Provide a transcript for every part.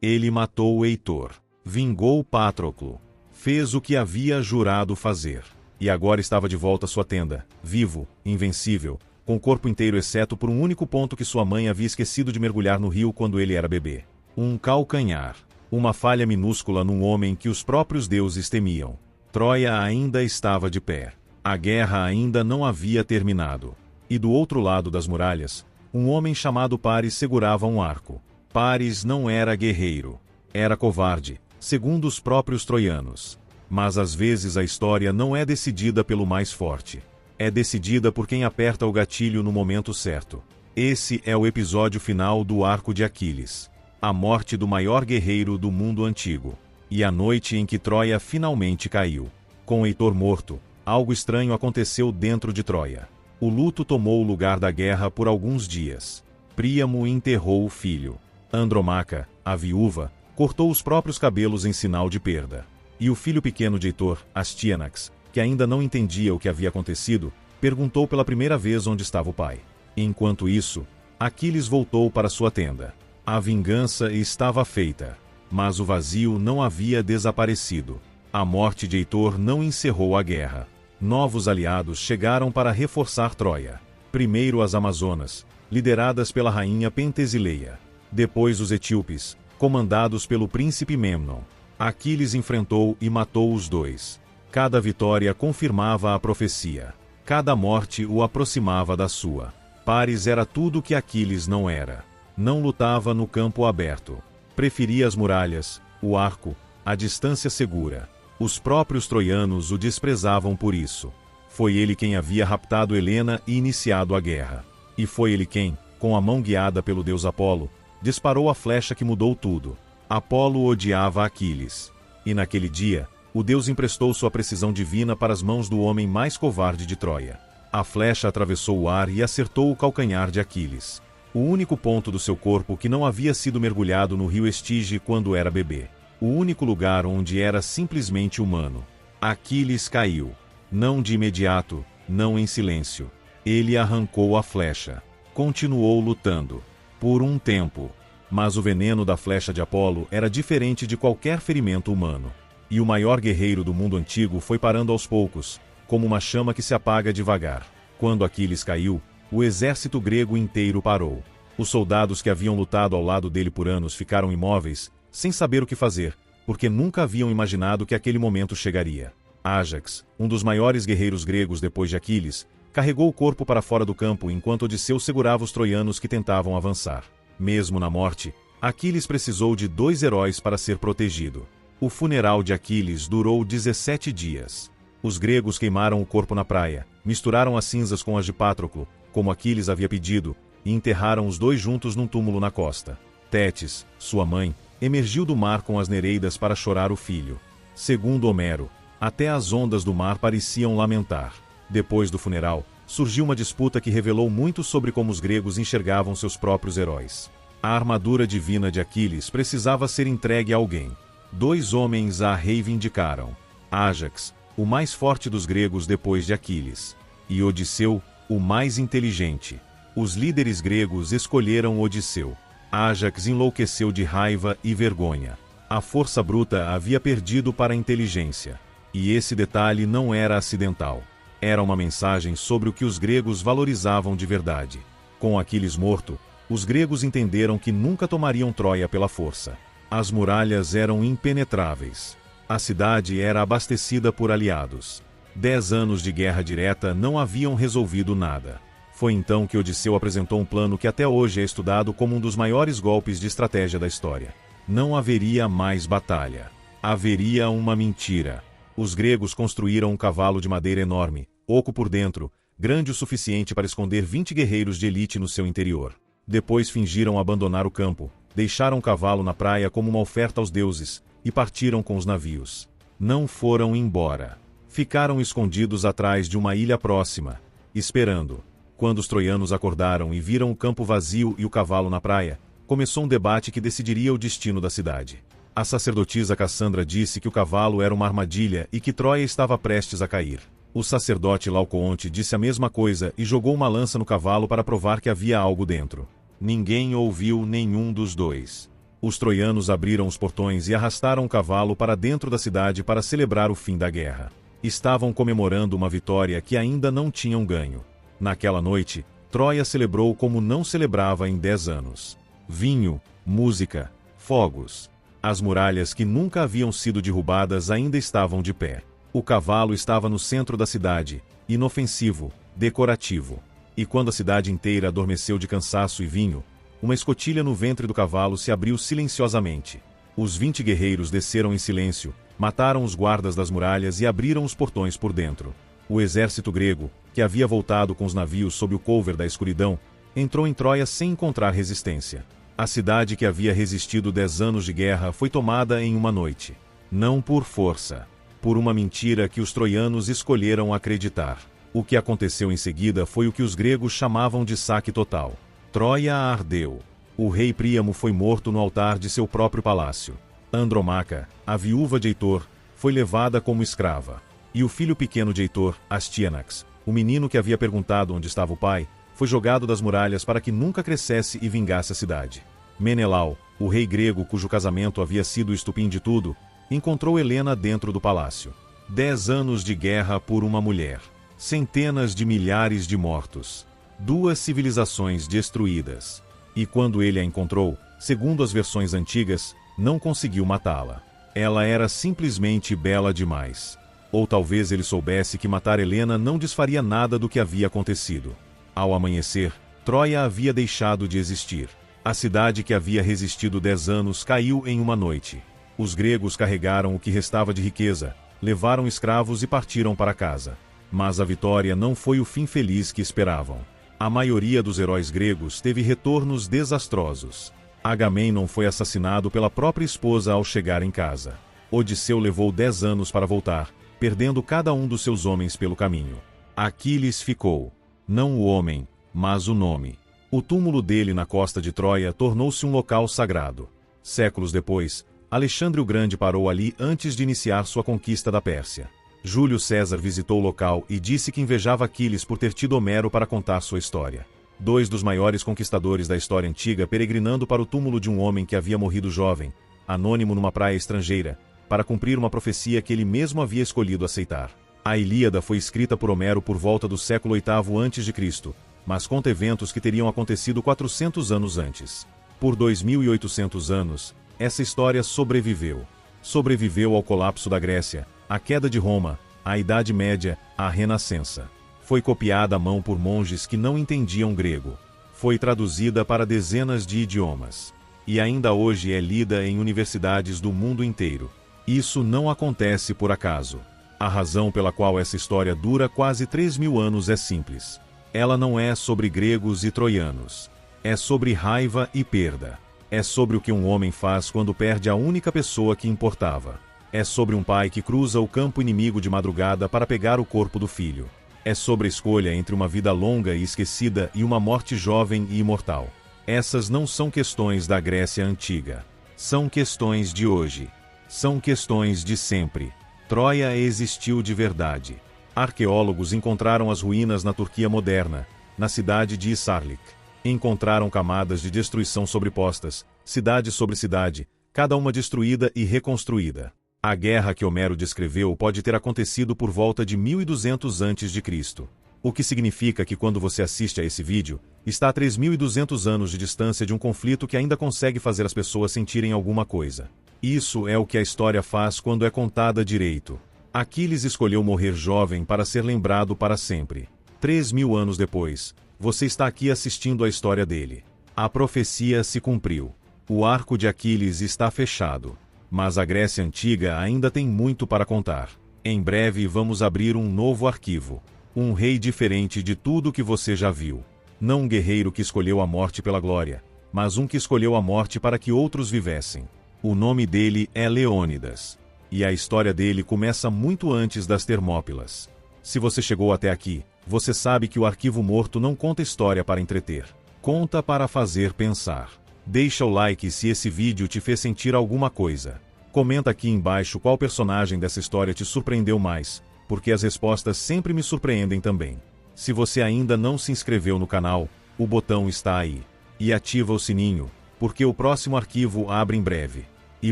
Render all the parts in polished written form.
Ele matou Heitor, vingou Patroclo, fez o que havia jurado fazer. E agora estava de volta à sua tenda, vivo, invencível, com o corpo inteiro exceto por um único ponto que sua mãe havia esquecido de mergulhar no rio quando ele era bebê. Um calcanhar. Uma falha minúscula num homem que os próprios deuses temiam. Troia ainda estava de pé. A guerra ainda não havia terminado. E do outro lado das muralhas, um homem chamado Paris segurava um arco. Paris não era guerreiro. Era covarde, segundo os próprios troianos. Mas às vezes a história não é decidida pelo mais forte. É decidida por quem aperta o gatilho no momento certo. Esse é o episódio final do arco de Aquiles. A morte do maior guerreiro do mundo antigo. E a noite em que Troia finalmente caiu. Com Heitor morto, algo estranho aconteceu dentro de Troia. O luto tomou o lugar da guerra por alguns dias. Príamo enterrou o filho. Andromaca, a viúva, cortou os próprios cabelos em sinal de perda. E o filho pequeno de Heitor, Astíanax, que ainda não entendia o que havia acontecido, perguntou pela primeira vez onde estava o pai. Enquanto isso, Aquiles voltou para sua tenda. A vingança estava feita, mas o vazio não havia desaparecido. A morte de Heitor não encerrou a guerra. Novos aliados chegaram para reforçar Troia. Primeiro as Amazonas, lideradas pela rainha Pentesileia. Depois os etíopes, comandados pelo príncipe Memnon. Aquiles enfrentou e matou os dois. Cada vitória confirmava a profecia. Cada morte o aproximava da sua. Paris era tudo que Aquiles não era. Não lutava no campo aberto. Preferia as muralhas, o arco, a distância segura. Os próprios troianos o desprezavam por isso. Foi ele quem havia raptado Helena e iniciado a guerra. E foi ele quem, com a mão guiada pelo deus Apolo, disparou a flecha que mudou tudo. Apolo odiava Aquiles. E naquele dia, o deus emprestou sua precisão divina para as mãos do homem mais covarde de Troia. A flecha atravessou o ar e acertou o calcanhar de Aquiles. O único ponto do seu corpo que não havia sido mergulhado no rio Estige quando era bebê. O único lugar onde era simplesmente humano. Aquiles caiu. Não de imediato, não em silêncio. Ele arrancou a flecha. Continuou lutando. Por um tempo. Mas o veneno da flecha de Apolo era diferente de qualquer ferimento humano. E o maior guerreiro do mundo antigo foi parando aos poucos, como uma chama que se apaga devagar. Quando Aquiles caiu, o exército grego inteiro parou. Os soldados que haviam lutado ao lado dele por anos ficaram imóveis, sem saber o que fazer, porque nunca haviam imaginado que aquele momento chegaria. Ájax, um dos maiores guerreiros gregos depois de Aquiles, carregou o corpo para fora do campo enquanto Odisseu segurava os troianos que tentavam avançar. Mesmo na morte, Aquiles precisou de 2 heróis para ser protegido. O funeral de Aquiles durou 17 dias. Os gregos queimaram o corpo na praia, misturaram as cinzas com as de Patroclo, como Aquiles havia pedido, e enterraram os dois juntos num túmulo na costa. Tétis, sua mãe, emergiu do mar com as Nereidas para chorar o filho. Segundo Homero, até as ondas do mar pareciam lamentar. Depois do funeral, surgiu uma disputa que revelou muito sobre como os gregos enxergavam seus próprios heróis. A armadura divina de Aquiles precisava ser entregue a alguém. 2 homens a reivindicaram. Ájax, o mais forte dos gregos depois de Aquiles, e Odisseu, o mais inteligente. Os líderes gregos escolheram Odisseu. Ájax enlouqueceu de raiva e vergonha. A força bruta havia perdido para a inteligência. E esse detalhe não era acidental. Era uma mensagem sobre o que os gregos valorizavam de verdade. Com Aquiles morto, os gregos entenderam que nunca tomariam Troia pela força. As muralhas eram impenetráveis. A cidade era abastecida por aliados. 10 anos de guerra direta não haviam resolvido nada. Foi então que Odisseu apresentou um plano que até hoje é estudado como um dos maiores golpes de estratégia da história. Não haveria mais batalha. Haveria uma mentira. Os gregos construíram um cavalo de madeira enorme, oco por dentro, grande o suficiente para esconder 20 guerreiros de elite no seu interior. Depois fingiram abandonar o campo, deixaram o cavalo na praia como uma oferta aos deuses, e partiram com os navios. Não foram embora. Ficaram escondidos atrás de uma ilha próxima, esperando. Quando os troianos acordaram e viram o campo vazio e o cavalo na praia, começou um debate que decidiria o destino da cidade. A sacerdotisa Cassandra disse que o cavalo era uma armadilha e que Troia estava prestes a cair. O sacerdote Laocoonte disse a mesma coisa e jogou uma lança no cavalo para provar que havia algo dentro. Ninguém ouviu nenhum dos dois. Os troianos abriram os portões e arrastaram o cavalo para dentro da cidade para celebrar o fim da guerra. Estavam comemorando uma vitória que ainda não tinham ganho. Naquela noite, Troia celebrou como não celebrava em 10 anos. Vinho, música, fogos. As muralhas que nunca haviam sido derrubadas ainda estavam de pé. O cavalo estava no centro da cidade, inofensivo, decorativo. E quando a cidade inteira adormeceu de cansaço e vinho, uma escotilha no ventre do cavalo se abriu silenciosamente. Os 20 guerreiros desceram em silêncio, mataram os guardas das muralhas e abriram os portões por dentro. O exército grego, que havia voltado com os navios sob o cover da escuridão, entrou em Troia sem encontrar resistência. A cidade que havia resistido 10 anos de guerra foi tomada em uma noite. Não por força, por uma mentira que os troianos escolheram acreditar. O que aconteceu em seguida foi o que os gregos chamavam de saque total. Troia ardeu. O rei Príamo foi morto no altar de seu próprio palácio. Andromaca, a viúva de Heitor, foi levada como escrava. E o filho pequeno de Heitor, Astyanax, o menino que havia perguntado onde estava o pai, foi jogado das muralhas para que nunca crescesse e vingasse a cidade. Menelau, o rei grego cujo casamento havia sido o estupim de tudo, encontrou Helena dentro do palácio. 10 anos de guerra por uma mulher. Centenas de milhares de mortos. 2 civilizações destruídas. E quando ele a encontrou, segundo as versões antigas, não conseguiu matá-la. Ela era simplesmente bela demais. Ou talvez ele soubesse que matar Helena não desfaria nada do que havia acontecido. Ao amanhecer, Troia havia deixado de existir. A cidade que havia resistido 10 anos caiu em uma noite. Os gregos carregaram o que restava de riqueza, levaram escravos e partiram para casa. Mas a vitória não foi o fim feliz que esperavam. A maioria dos heróis gregos teve retornos desastrosos. Agamemnon foi assassinado pela própria esposa ao chegar em casa. Odisseu levou 10 anos para voltar, perdendo cada um dos seus homens pelo caminho. Aquiles ficou. Não o homem, mas o nome. O túmulo dele na costa de Troia tornou-se um local sagrado. Séculos depois, Alexandre o Grande parou ali antes de iniciar sua conquista da Pérsia. Júlio César visitou o local e disse que invejava Aquiles por ter tido Homero para contar sua história. 2 dos maiores conquistadores da história antiga peregrinando para o túmulo de um homem que havia morrido jovem, anônimo numa praia estrangeira, para cumprir uma profecia que ele mesmo havia escolhido aceitar. A Ilíada foi escrita por Homero por volta do século VIII a.C., mas conta eventos que teriam acontecido 400 anos antes. Por 2.800 anos, essa história sobreviveu. Sobreviveu ao colapso da Grécia, à queda de Roma, à Idade Média, à Renascença. Foi copiada à mão por monges que não entendiam grego. Foi traduzida para dezenas de idiomas. E ainda hoje é lida em universidades do mundo inteiro. Isso não acontece por acaso. A razão pela qual essa história dura quase 3.000 anos é simples. Ela não é sobre gregos e troianos. É sobre raiva e perda. É sobre o que um homem faz quando perde a única pessoa que importava. É sobre um pai que cruza o campo inimigo de madrugada para pegar o corpo do filho. É sobre a escolha entre uma vida longa e esquecida e uma morte jovem e imortal. Essas não são questões da Grécia Antiga. São questões de hoje. São questões de sempre. Troia existiu de verdade. Arqueólogos encontraram as ruínas na Turquia moderna, na cidade de Hisarlik. Encontraram camadas de destruição sobrepostas, cidade sobre cidade, cada uma destruída e reconstruída. A guerra que Homero descreveu pode ter acontecido por volta de 1200 a.C., o que significa que quando você assiste a esse vídeo, está a 3.200 anos de distância de um conflito que ainda consegue fazer as pessoas sentirem alguma coisa. Isso é o que a história faz quando é contada direito. Aquiles escolheu morrer jovem para ser lembrado para sempre. 3.000 anos depois, você está aqui assistindo a história dele. A profecia se cumpriu. O arco de Aquiles está fechado. Mas a Grécia Antiga ainda tem muito para contar. Em breve vamos abrir um novo arquivo. Um rei diferente de tudo que você já viu. Não um guerreiro que escolheu a morte pela glória, mas um que escolheu a morte para que outros vivessem. O nome dele é Leônidas. E a história dele começa muito antes das Termópilas. Se você chegou até aqui, você sabe que o arquivo morto não conta história para entreter. Conta para fazer pensar. Deixa o like se esse vídeo te fez sentir alguma coisa. Comenta aqui embaixo qual personagem dessa história te surpreendeu mais, porque as respostas sempre me surpreendem também. Se você ainda não se inscreveu no canal, o botão está aí. E ativa o sininho, porque o próximo arquivo abre em breve. E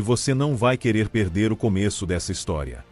você não vai querer perder o começo dessa história.